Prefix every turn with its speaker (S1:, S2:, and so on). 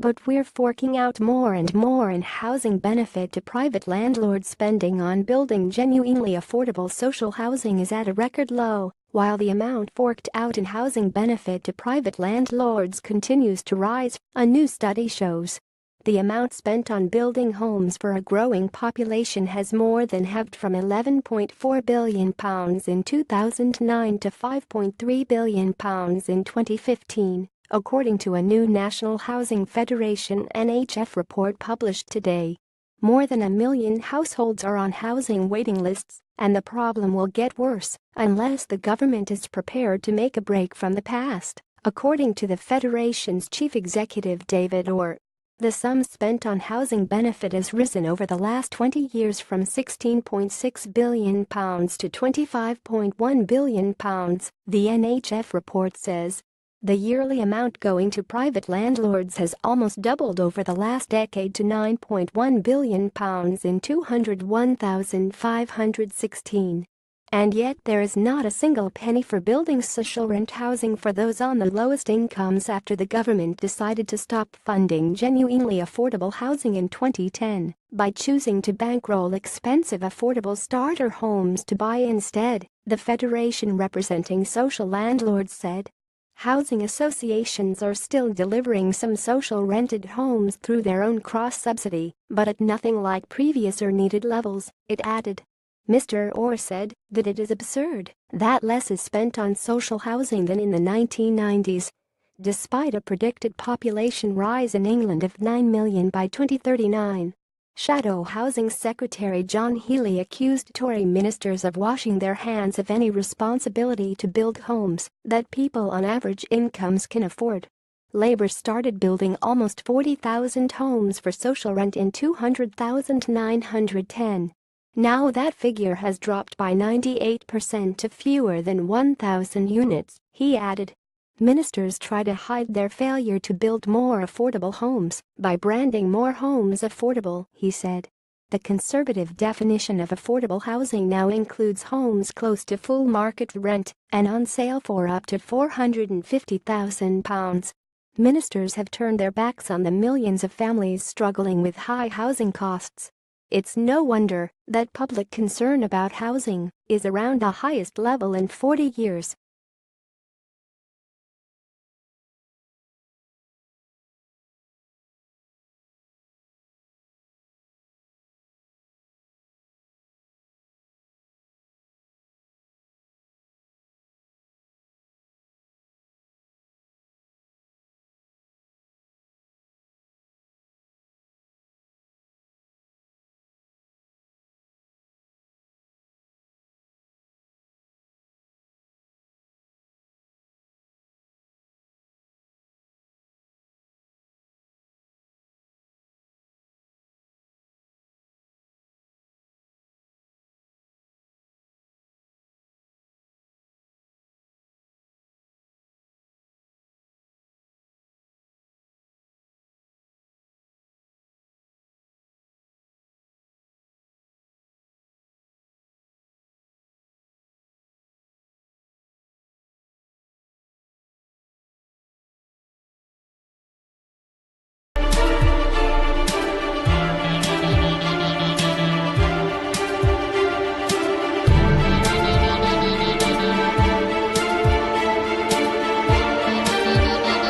S1: But we're forking out more and more in housing benefit to private landlords. Spending on building genuinely affordable social housing is at a record low, while the amount forked out in housing benefit to private landlords continues to rise, a new study shows. The amount spent on building homes for a growing population has more than halved from £11.4 billion in 2009 to £5.3 billion in 2015, according to a new National Housing Federation (NHF) report published today. More than 1 million households are on housing waiting lists, and the problem will get worse unless the government is prepared to make a break from the past, according to the Federation's chief executive David Orr. The sum spent on housing benefit has risen over the last 20 years from £16.6 billion to £25.1 billion, the NHF report says. The yearly amount going to private landlords has almost doubled over the last decade to £9.1 billion in 201,516. And yet there is not a single penny for building social rent housing for those on the lowest incomes after the government decided to stop funding genuinely affordable housing in 2010 by choosing to bankroll expensive affordable starter homes to buy instead, the federation representing social landlords said. Housing associations are still delivering some social rented homes through their own cross-subsidy, but at nothing like previous or needed levels, it added. Mr. Orr said that it is absurd that less is spent on social housing than in the 1990s. Despite a predicted population rise in England of 9 million by 2039. Shadow Housing Secretary John Healey accused Tory ministers of washing their hands of any responsibility to build homes that people on average incomes can afford. Labour started building almost 40,000 homes for social rent in 200,910. Now that figure has dropped by 98% to fewer than 1,000 units, he added. Ministers try to hide their failure to build more affordable homes by branding more homes affordable, he said. The Conservative definition of affordable housing now includes homes close to full market rent and on sale for up to £450,000. Ministers have turned their backs on the millions of families struggling with high housing costs. It's no wonder that public concern about housing is around the highest level in 40 years.